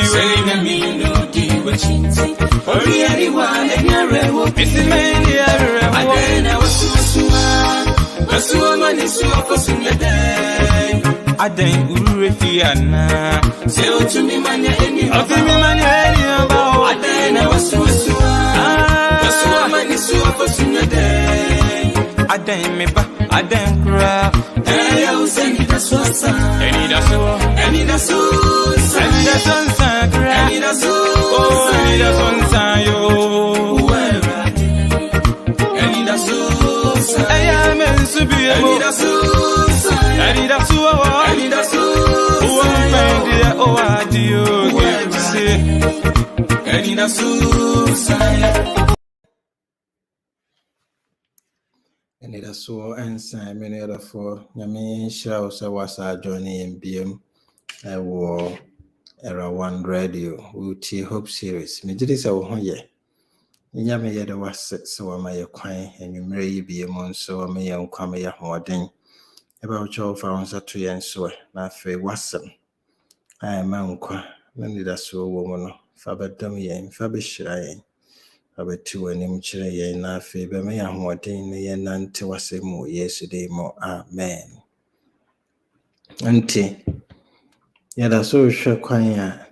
Say na me no di wachinti. Ori anyone and your rewo. It's the man here. Adena wasuwa mani suwa kosunya day. Aden urefiana. Say utumi manya eni. Utumi manya eni abao. Adena wasuwa mani suwa kosunya day. Aden meba, aden kra. Eya useni da swasa. Eni da so. Eni da so. Eni da sonsa kra. Eni da so. Oh, eni da sonsa yo. Eni da so. Eya men subi yo. Eni da so. Eni da so. Eni da so. Oh, Adjei Boadi yo. Eni da so. And it is so and many other for Yami shows I was a journey in BM. I wore Era One Radio, Wuti Hope Series. Midis over here. Yami yet was so am I a quine, and you may be among so am I come a more thing. About your founds a tree and so, not fair wasn't. I am uncle, none did a so woman, Faber Dummy and Faber Shrine. Abetu anim kyerɛ yɛn na afei bɛma yɛn ahoɔden na yɛn nante wase mu yesterday mo amen. Nti yɛda so hwɛ kwan a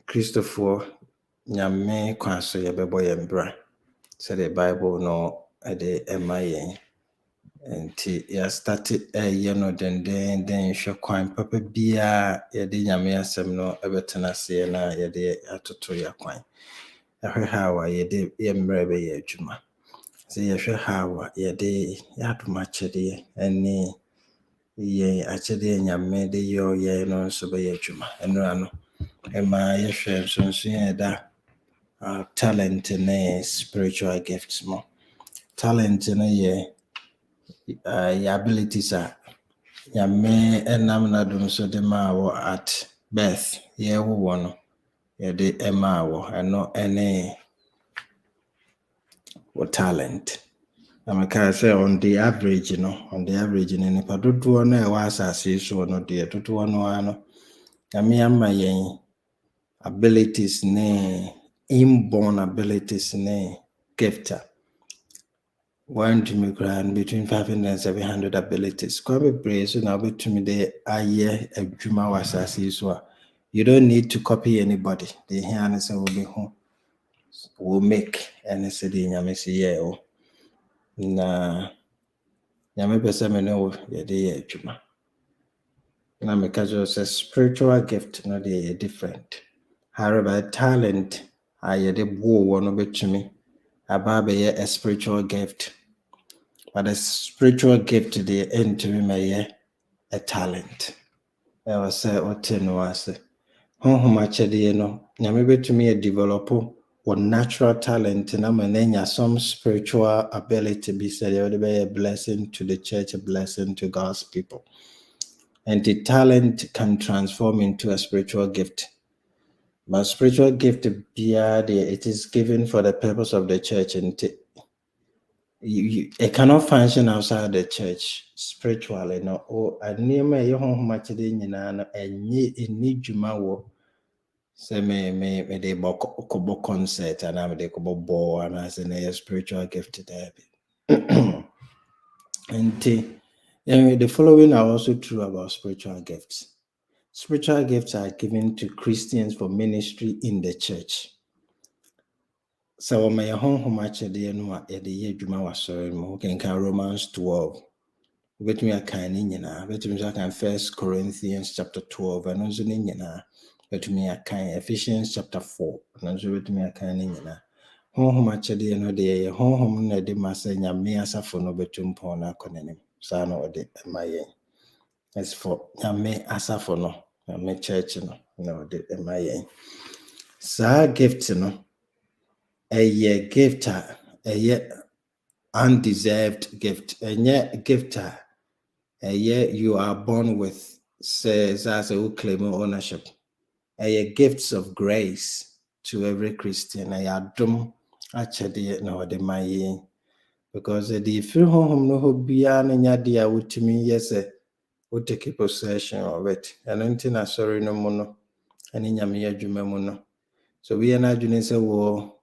Kristofoɔ nyame kwan so yɛbɛbɔ yɛn bra sɛdeɛ Bible no ɛde ɛma yɛn. Nti yɛ start ɛyɛ no denden hwɛ kwan papa biara yɛde nyame asɛm no ɛbɛtena ase na yɛde atoto yɛ kwan. How I did embrace a juma. See a sure how ye yatuma chedi and ye actually and ya made your ye no so by a juma and run. And my yeshem so that talent in a spiritual gifts more. Talent in a ye abilities are ya may and I'm not doing so the ma at birth ye one. Yede Emma and no any or talent. I can say on the average, in any part of one was as so no dear to one. I mean, my abilities, inborn abilities, gifter. One to me grand between 500 and 700 abilities. Quite praise and I'll be to me the aye a juma was as so. You don't need to copy anybody. The hands will be home. Will make any city in Yamisi. Na Yame Pesamino, the Juma. Now, because it's a spiritual gift, not a different. However, talent, I had a war one of it to me. Above a spiritual gift. But a spiritual gift to the end to me, a talent. I was say, or 10 was. Nyame to me a developer or natural talent and some spiritual ability be said it would be a blessing to the church, a blessing to God's people. And the talent can transform into a spiritual gift. But spiritual gift it is given for the purpose of the church, and it cannot function outside the church spiritually. No, or I near my home much in Juma. Say me de kobo concert and I'm de kobo ball and as a spiritual gift there. And the following are also true about spiritual gifts. Spiritual gifts are given to Christians for ministry in the church. So my home much at the end of the year Juma was sorry, who can count Romans 12. Bet me a kind in bet me I can 1 Corinthians chapter 12 and also in bet me a kind Ephesians chapter 4 and also bet me a kind in home much at the end of the year home na de masanya me as a phone betum pona conem sano de my as for me as a phone me church no de my sa gift no a gift a undeserved gift a gift you are born with says as a claim ownership a gifts of grace to every Christian. I adom actually no de my because the free home no be an nya dia wutimi yes would take possession of it. And until I sorry no mono, and in Yamia Jumamuno. So we are not doing so war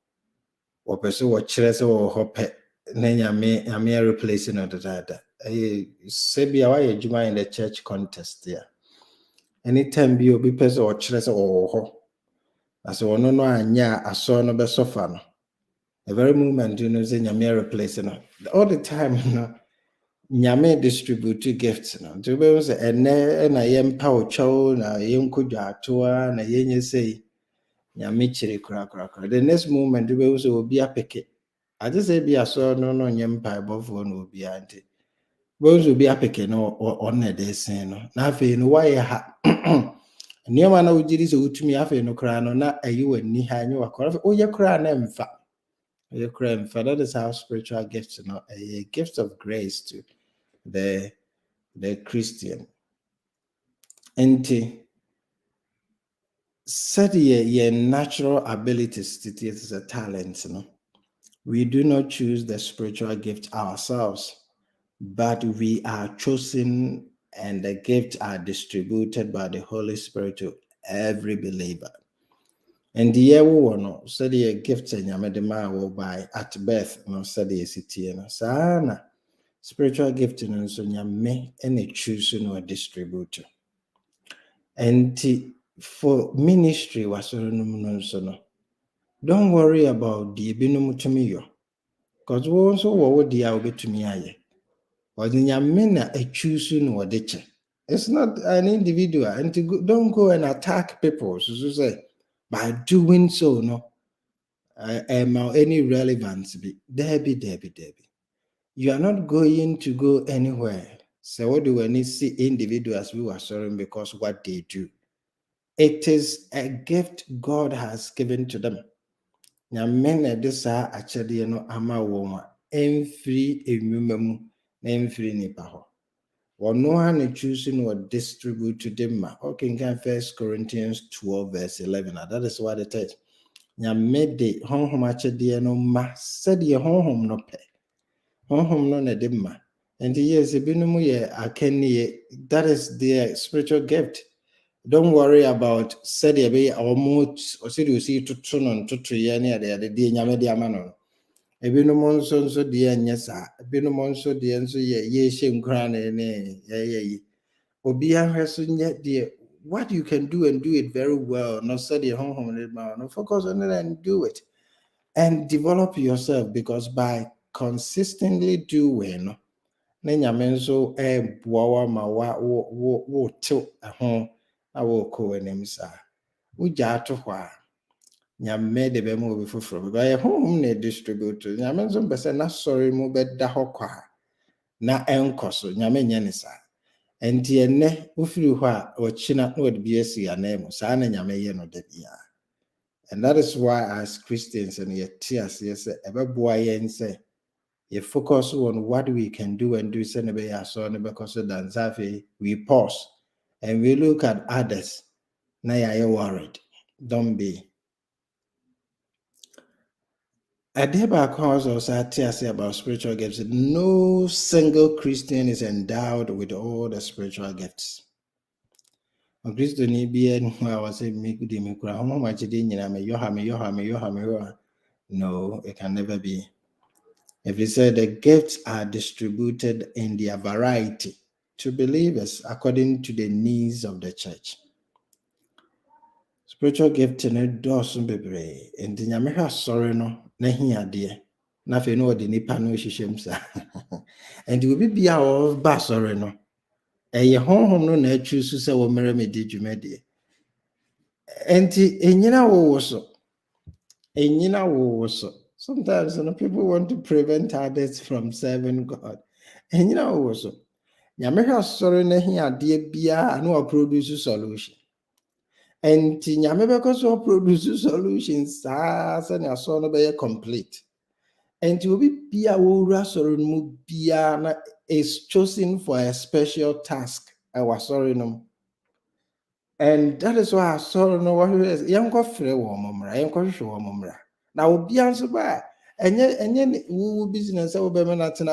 or pursue what chess or hope. Then I may replacing of the data. Say why Juma in the church contest there. Anytime be person or chess or as one no anya a son of a sofa. The very moment you know, say Yamia replacing all the time, you know. Nyame distribute gifts no to be say ene na yempa ocho na yenkodwa atoa na yenye say nyame chiri kra the next moment to be say obi apeke I just say be aso no nyempa ebofo no obi ante we so obi apeke no on na dey sen no na afi no why ha niam na ujiri se utumi afi no kra no na ayi wani ha nyi wakora oye kra na mfa oye kra mfa. That is how spiritual gifts, you know, a gift of grace to the Christian. And said your natural abilities it is a talent, you know. We do not choose the spiritual gift ourselves, but we are chosen and the gifts are distributed by the Holy Spirit to every believer. And the year one said your gifts and yamadema will by at birth, no said the city and sana. Spiritual gifting and so me any choosing or distributor. And for ministry was no. Don't worry about the binum to me, because we also what the out to me aye. Or the yamina a choosing or ditch. It's not an individual, and don't go and attack people. So say by doing so, no, any relevance be Debbie. You are not going to go anywhere. So what do we need to see individuals who are sorry because what they do? It is a gift God has given to them. Nyame de saa akyɛdeɛ no ama wɔn a ɛmfiri enwuma mu na ɛmfiri nipa hɔ. Ɔno ara na choose no distribute to them. Okay, in 1 Corinthians 12 verse 11. That is what it is. Nyame de honhom akyɛdeɛ no ma sɛdeɛ honhom no pɛ. Honhom no na de ma. And yes, ebinom yɛ akɛnniɛ. That is their spiritual gift. Don't worry about said be almost or said you see to turn on to near the day Yamedi Amano. A binomon so dear, yes, a binomon so dear, so ye shame crown ye. Obia has yet dear. What you can do and do it very well, not study home, no focus on it and do it. And develop yourself because by consistently doing, na nyame nso boawa ma wo tew ho na wo ko anim saa wogya ato hɔ a nyame de be ma obi foforo ba ye honhom na distribute nyame nso bese na sorry mu bɛda hɔ kwa na enko so nyame nya ne saa enti ene ofiri hɔ a ɔkyina na ɔde bi asi anam saa na nyame ye no da bia. And that is why as Christians and ye tears yes ɛbɛboa yɛn sɛ you focus on what we can do and do because we pause and we look at others. Now you're worried. Don't be. I thereby cause us about spiritual gifts. No single Christian is endowed with all the spiritual gifts. A Christian I was saying, no, it can never be. If we say the gifts are distributed in their variety to believers according to the needs of the church. Spiritual gift in a dozen baby, and the Yamaha sorry no, Nahia dear, nothing no the nipa no shimsa. And you will be our bassor no. A ye home no na choose to say, well, Mary did you media. And in also. Sometimes people want to prevent others from serving God. And also, Yamaha sorry na here dear bia no produce solution. And Yame because of produce solutions, and your son be complete. And to be bia wura sorry mu bia is chosen for a special task. I was sorry no. And that is why I saw no what is young free woman, young woman. Now be answer by and yet business over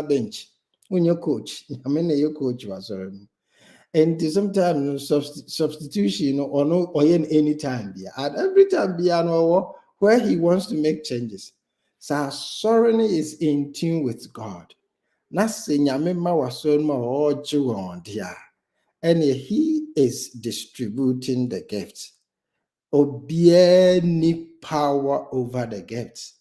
bench when your coach. I mean your coach was And sometimes substitution or no or any time be at every time be where he wants to make changes. So sorrow is in tune with God. Nothing Yamima was so more on there. And he is distributing the gifts. Obie need power over the gifts.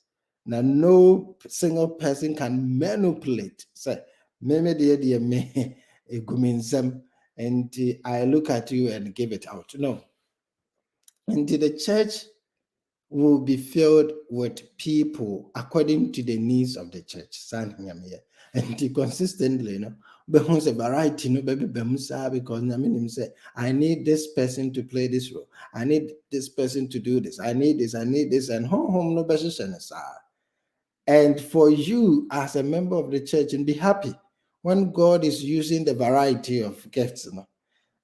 Now, no single person can manipulate. Say, maybe the me guminsem, and I look at you and give it out. No. And the church will be filled with people according to the needs of the church. And consistently, but a variety, baby because I need this person to play this role. I need this person to do this. I need this, and home no business. And for you as a member of the church, and be happy when God is using the variety of gifts.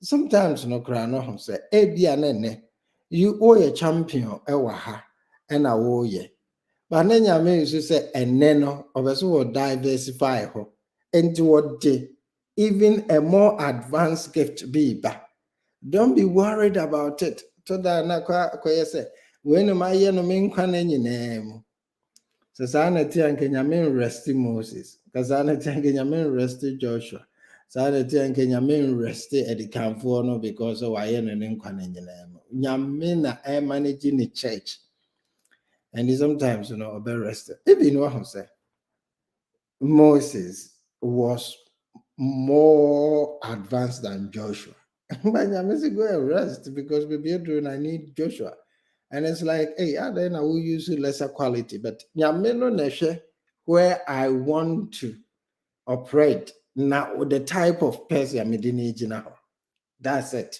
Sometimes say, you owe a champion and a warrior. But then you may say a neno of us will diversify her into what even a more advanced gift be back. Don't be worried about it. So that na say when my name. So sana tianke nyame rest Moses. Kasana tianke nyame rest Joshua. Sana tianke nyame rest edikanfo no because of why no nkwane nyinaa. Nyame na managing the church. And sometimes be rested. Even you know how say Moses was more advanced than Joshua. But nyame say go and rest because baby I need Joshua. And it's like, hey, then I will use lesser quality. But where I want to operate now, the type of person I'm in now. That's it.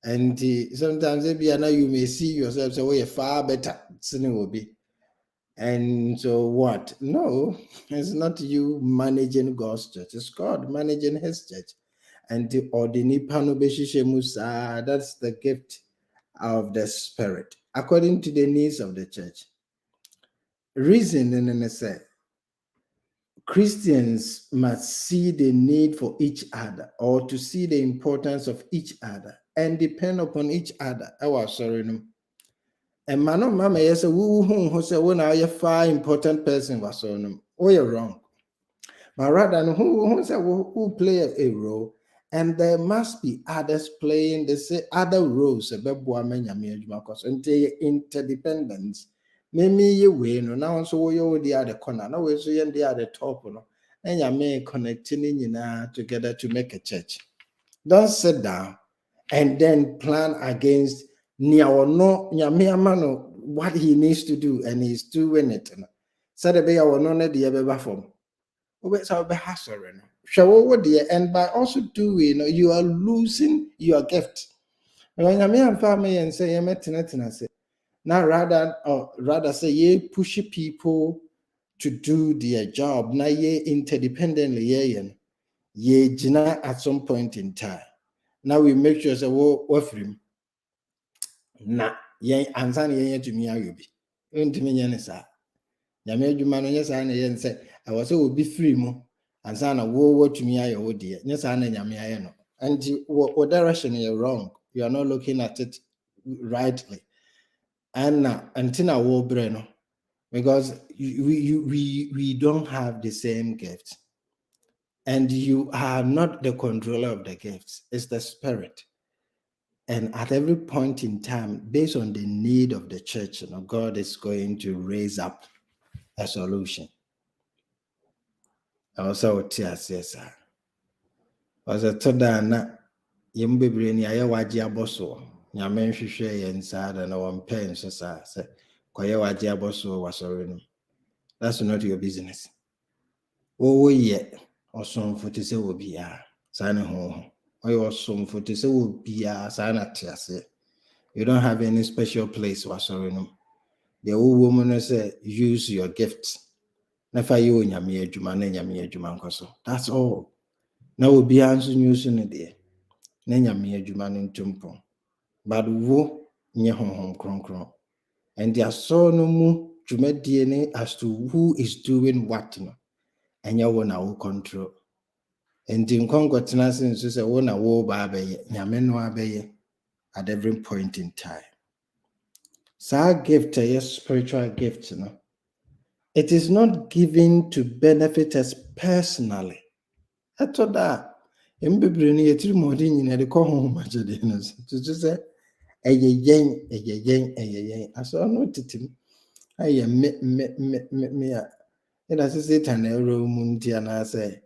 And sometimes you may see yourself say, oh, you're far better. Will be. And so what? No, it's not you managing God's church. It's God managing his church. And the ordinary musa, that's the gift of the Spirit, according to the needs of the church. Reason and say Christians must see the need for each other, or to see the importance of each other and depend upon each other. I was sorry. And man, mama, yes, who say when I a far important person was on them. Oh, you're wrong. But rather, who play a role, and there must be others playing the same other roles. Because interdependence. Maybe you win now, so you the other corner. Now we see the other top, and you may connecting together to make a church. Don't sit down and then plan against what he needs to do, and he's doing it. So the way I will not the other form. And by also doing, you are losing your gift. When I'm family and say, now rather say, ye push people to do their job. Now ye interdependently, ye jina at some point in time. Now we make sure say, what him. Na ye answer ye to me ayubi. Nyame adwuma no nyesa na ye nse I was so be free mu ansa na wo tumi aye wo de nyesa na nyame aye no and what direction you're wrong, you are not looking at it rightly and until wo bre no because we don't have the same gifts and you are not the controller of the gifts. It's the Spirit. And at every point in time, based on the need of the church, God is going to raise up a solution. Also, tears, yes, sir. Was a todana, Yumbibrain, Yawaji Aboso, Yamen Shishay and Sad and our pen, so sir, Koyawaji Aboso was already. That's not your business. Oh, yet, or some for to say will be a sign home, or your some for to say will be a sign at tears. You don't have any special place, was already. The old woman said, use your gifts. Never you in Yamia Juman and Yamia Jumancoso. That's all. Now will be answering using it there. Yamia Juman in Jumpo. But wo nye home cron. And there saw no more Jumet DNA as to who is doing what. And you want our control. And in Congotina since a one a war baby, Yameno abe at every point in time. So our gift, yes, spiritual gift, you know. It is not given to benefit us personally. I thought that. Mbibrini yetiri modi nyina de ko ho ma jede no to say eyeyen aso no titim aye me a ina se Satan ero mu ntia na say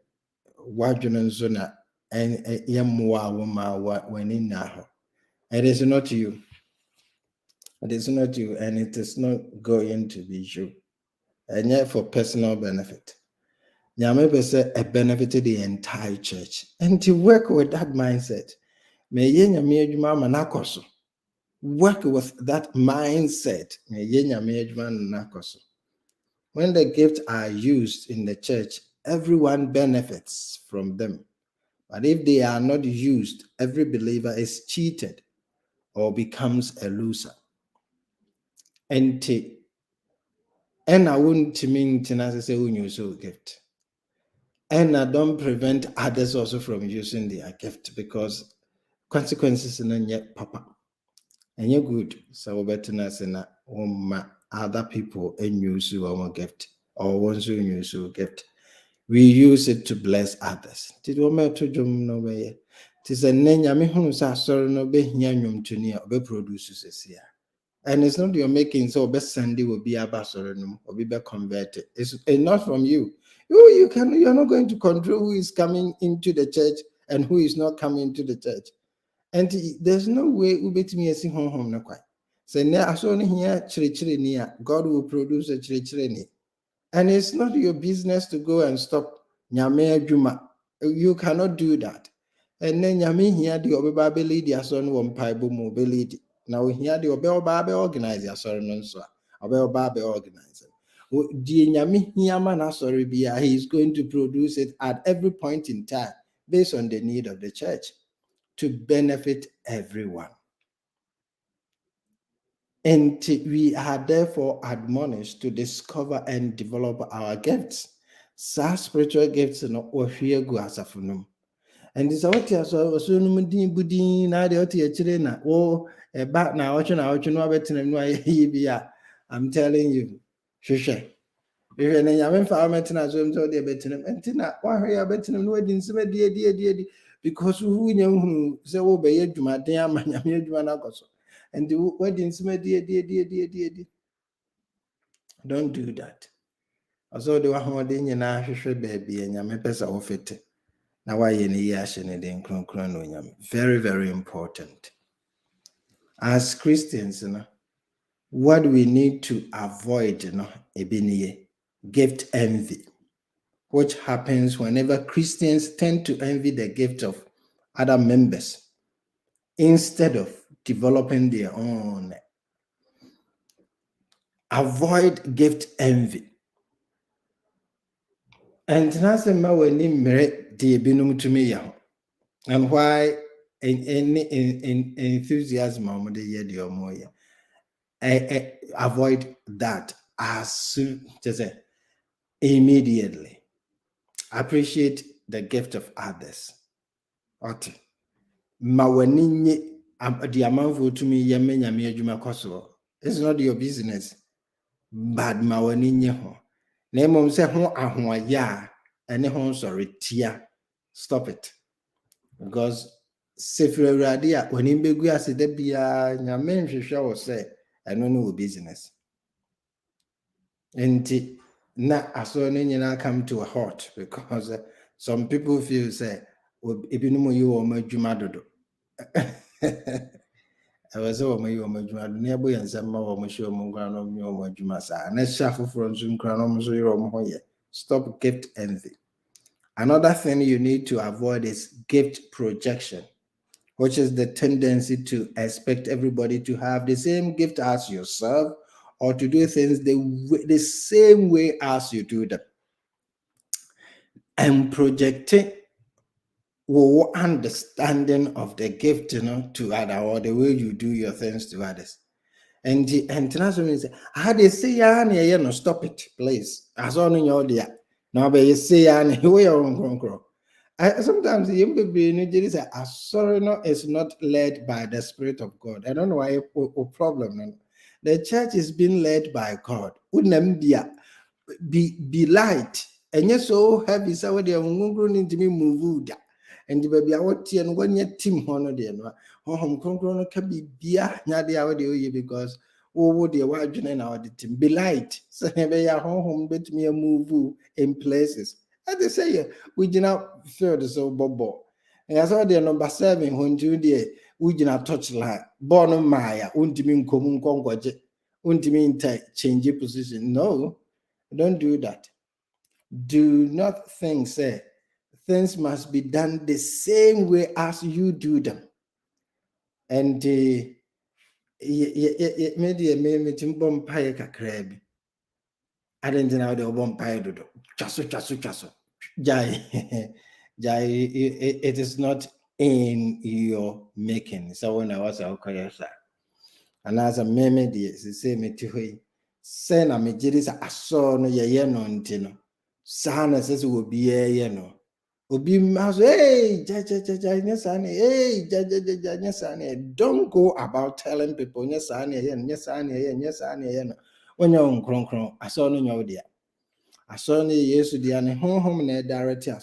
wadwene nso na yemmoa wo ma wani na ho. It is not you. It is not you, and it is not going to be you. And yet for personal benefit. Nyame say a benefited the entire church. And to work with that mindset, may ye nyame adwuma ma nakoso. Work with that mindset. May ye nyame adwuma na nakoso. When the gifts are used in the church, everyone benefits from them. But if they are not used, every believer is cheated or becomes a loser. And I wouldn't mean to say when you use gift. And I don't prevent others also from using their gift because consequences in yet papa. And you're good. So better na other people and use our gift or once you use your gift. We use it to bless others. Did we make to jum no way? Tis a name me who sa sorry no be nyum to near be produces here. And it's not your making so best Sunday will be about sorry or be converted. It's not from you. You're not going to control who is coming into the church and who is not coming into the church. And there's no way ubet me sing home no quite. Say ne aso ni here chiri ni God will produce a chiri ni. And it's not your business to go and stop nyame adwuma. You cannot do that. And then nyame here the obeba be lead your son won paibo mo be lead. Now here the oba be organize your son no so. Oba be organize. The nyame here man sorry be he is going to produce it at every point in time based on the need of the church to benefit everyone. And we are therefore admonished to discover and develop our gifts. Such spiritual gifts are here go as a phenomenon. And this what you saw was budin na the chile na back now I'm telling you, shusha. If you never found maintenance, I'm told you better and tina, why are you betting no wedding dear because who knew say obey you my dear man, and the weddings dear. Don't do that. Also, the one in your baby and your members are fit. Now, why any yashin in Cronon? Very, very important. As Christians, what we need to avoid, gift envy, which happens whenever Christians tend to envy the gift of other members instead of developing their own. Avoid gift envy. And that's the merit the binum to me, and why in enthusiasm avoid that as soon as immediately. Appreciate the gift of others. Okay. Mawaninye the amount to me yamenya me adwuma koso. It's not your business. But mawaninye ho. Na emom se ho ahoya ene ho sorry tia. Stop it. Because sefre awurade a woni begu ase da bia nyame nhwehwe wo se eno no business. And na aso no nyina come to a halt because some people feel say ebinum yi wo madwuma dodo. I was over my madwuma do na ebo yansam ma wo hwe mo nkran no mi wo madwuma sa na sha foforo nso nkran no so yiro mo hoye. Stop gift envy. Another thing you need to avoid is gift projection, which is the tendency to expect everybody to have the same gift as yourself or to do things the same way as you do them. And projecting your understanding of the gift, to others or the way you do your things to others. And that's what means. How they say, no, stop it, please. As on in your dear. Now, you say, we are on. Sometimes the young people is not led by the Spirit of God. I don't know why a problem. The church is being led by God. Be light. And yes, so heavy. So what they are going to be moved. And the baby out here and when your team honor them. Home can be beer. Because would the wife and our team be light. So they are home bet me a move in places. As they say, we did not feel the so bobo. And I saw the number 7 when you did, we did not touch line. Born Maya, untimin common conquer, untimin change position. No, don't do that. Do not think, say, things must be done the same way as you do them. And maybe a meeting bomb pie crab. I didn't know the bomb pie do. Chasso. Jai, it is not in your making. So when I was a coyote, and as a meme, the same to send a majority a son, ye no ntino. Sana says will be a no. Obi mas hey, don't go about telling people yes, when you're on cron, I saw no your dear. I saw no yes, the home director,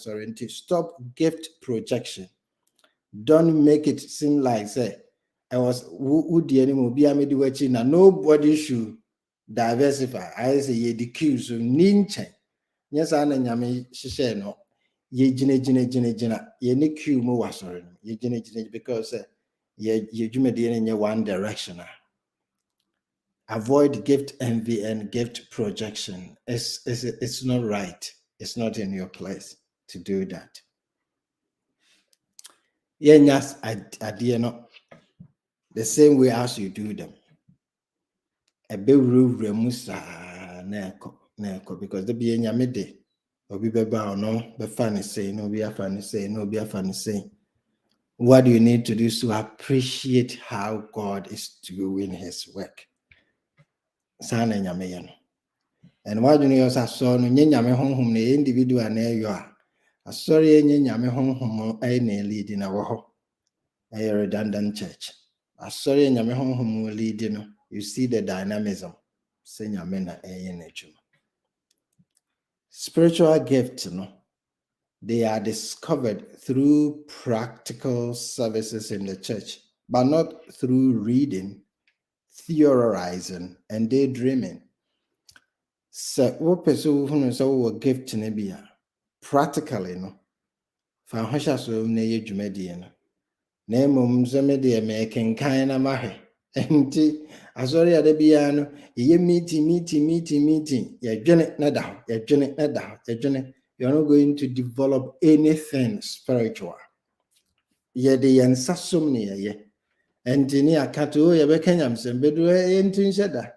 stop gift projection. Don't make it seem like say I was who the animal be a midway na nobody should diversify. I say ye the queue so ninche. Yes, I know she no. Ye jina ye ni queue mo wasori ye jina because ye jumedi in one direction. Avoid gift envy and gift projection. It's not right. It's not in your place to do that. Yes, idea no the same way as you do them. A bit remusa neko because the be nyamede obi beba no be funny say no be funny say no be funny say. What do you need to do is to appreciate how God is doing his work. Sana nyame no. And why do you also saw no nyame honhom na individual na yo a sorry nyame honhom ai na lead na wo ho. A redundant church. A sorry nyame honhom lead no. You see the dynamism. Say nyame na nature. Spiritual gifts, no, they are discovered through practical services in the church, but not through reading, theorizing, and daydreaming. So, what person who knows our gift in practically, no, for Hosha so near Jumedian. Name Mumzamedi making kind of mahe. Empty. Asori adebiano, ye meeting. You're not going to develop anything spiritual. Ye the ensasumnia ye. Engineer Kato, ye be Kenyam sem, bedu entin sheda.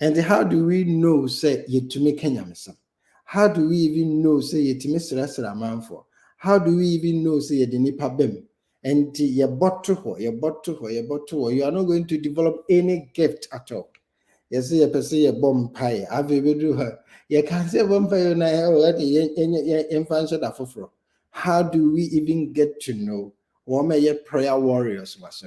And how do we know, say, ye to me Kenyam sem? How do we even know, say, ye to me Srasra man for? How do we even know, say, ye the nipa bem? And you bottle, you are not going to develop any gift at all. You see, a person a bomb pie, I've do her. You can't say bomb pie na how do we even get to know what may prayer warriors was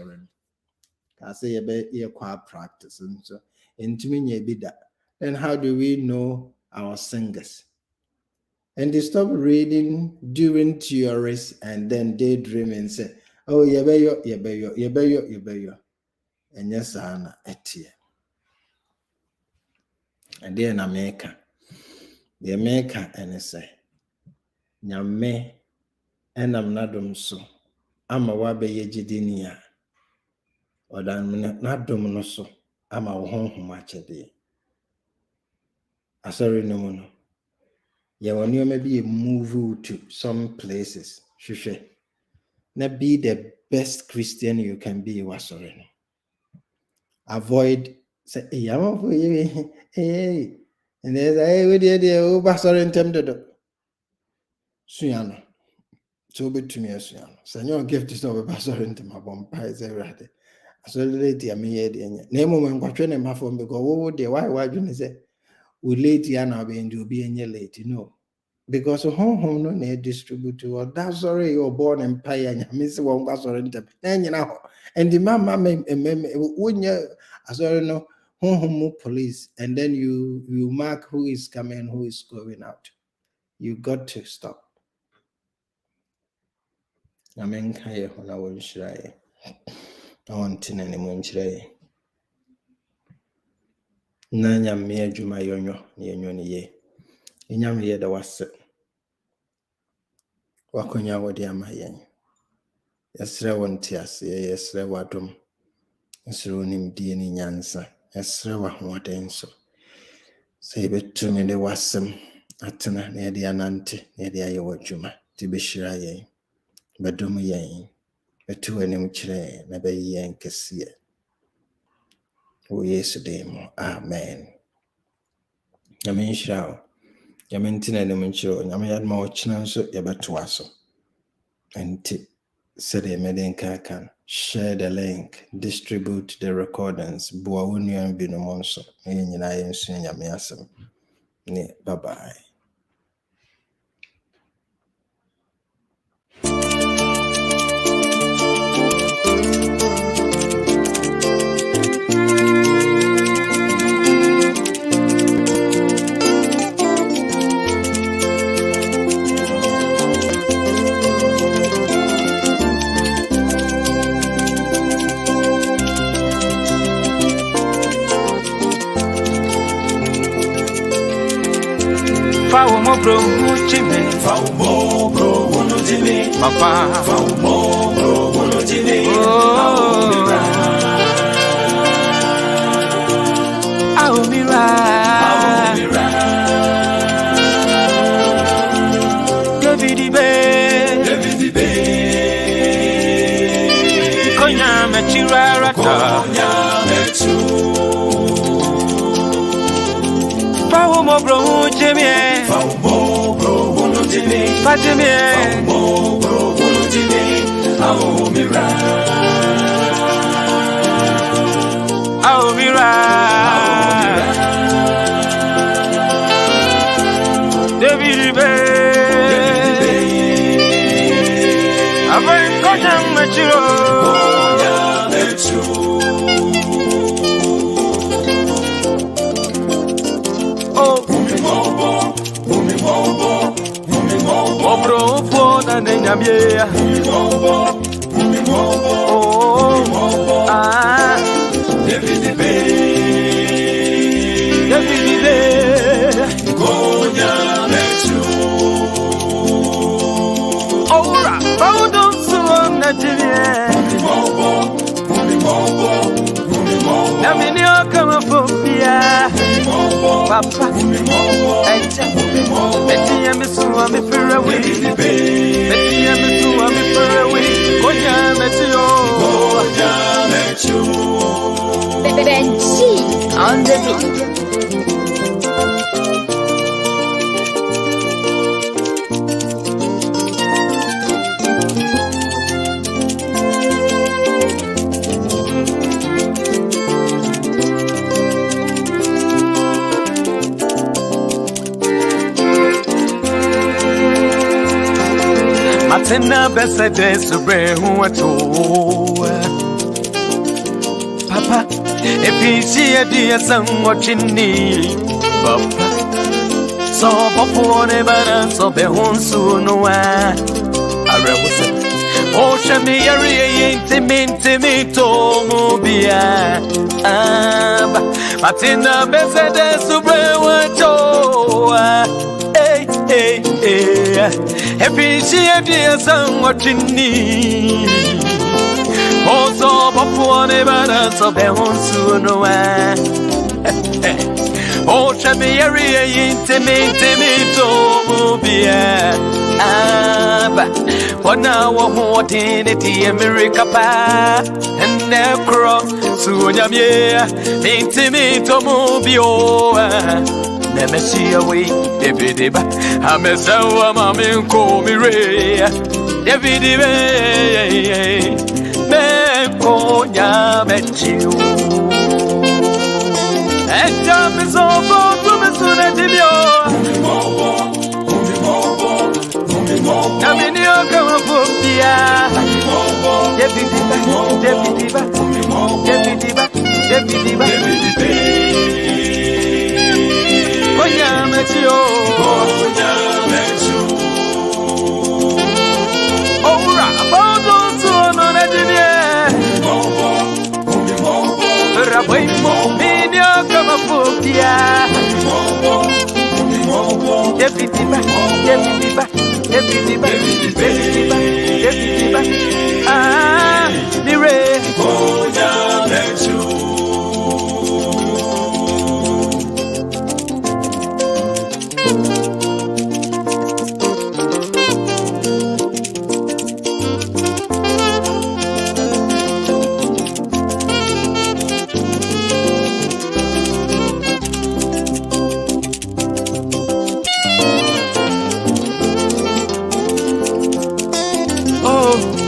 I say a quiet practice and so into me be that. Then how do we know our singers? And they stop reading during theories and then daydream and say, oh, yebeyo. And yes, Anna, etie. And then America. The America and say, Nyame, and I'm not so. I'm a wabe yejidinia. Or than not dum so. I'm a home match a day. I sorry no mono. Yeah, when you maybe move to some places, shushe. Now be the best Christian you can be, wasoreno. Avoid say, hey, I'm for you. Hey, and there's a way the over intended. Suyano. So be to me as Suyano. Senor gift is over pastor into my bomb pies every so lady, I mean, name when watching him from because what would why you say, we late and I'll be in to be in your late, you know. Because home no na distribute or that's already you're born and pay and miss one was already then you know and the mama when you as no home police and then you mark who is coming, who is going out. You got to stop. I mean, I won't try. I want to any try. Nanya me juma yonyo ni ye. Inyam ye da wase. Wakonya wodi amayen. Yesre wonti ase, yesre wadom. Yesre onim die ni nyansa. Yesre wa hoden so. Say betumi de wasem atena na de anante na de aye wadwuma. Ti be shira yen. Bedum yen. Betu anim kire na be yen kese. O Yesu demo. Amen. Yamin shao. Yamin tina de munchiro. Yamin yadma ochina so yabetua so. And said a medenka can share the link, distribute the recordings. Buawunian binomonso. Yin sun yamiasem. Bye bye. Faumo bro chime, faumo bro wono chime, papa faumo bro wono chime, Aumira, David be, Konya mechira Faumo bro chime. Fatimie, Aumira, David Aben Konyang Machiro, Obro fona nenyamia David Konya mechu Ora Baudon suon na jivie Naminio kama fobia Papa Echa Eti yamisuwa mifirewi Eti yamisuwa mifirewi Konya mechu Benji on the beat. Matena besa de sobre huato Papa if you see a dear son watching me Papa so before never so be home soon no I represent oh shami area intimate me to mobia Matena besa de sobre huato Hey, happy she a dear son watching me. Also, before never so be on soon. Oh, Shabby area intimate me to be for now, what in it, America pa and their cross soon. Intimate to move Never see away, David. I'm a sour mammy, call me Ray. David, Konya met you. And jump is over to me soon at Pia, Debidiba, Oya Metio, Ora, Bodo to no Nigeria, Raboy, Minio, come up, Pia, Debidiba, ah, Mire, Oya Metio.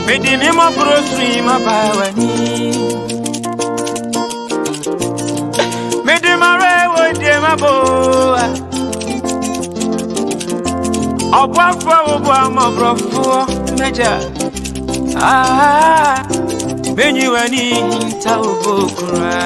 Medini mo brosui ma bawani Medi mare wo de ma bo Obafo obo amabrofo meja ah menyi wani ta obokura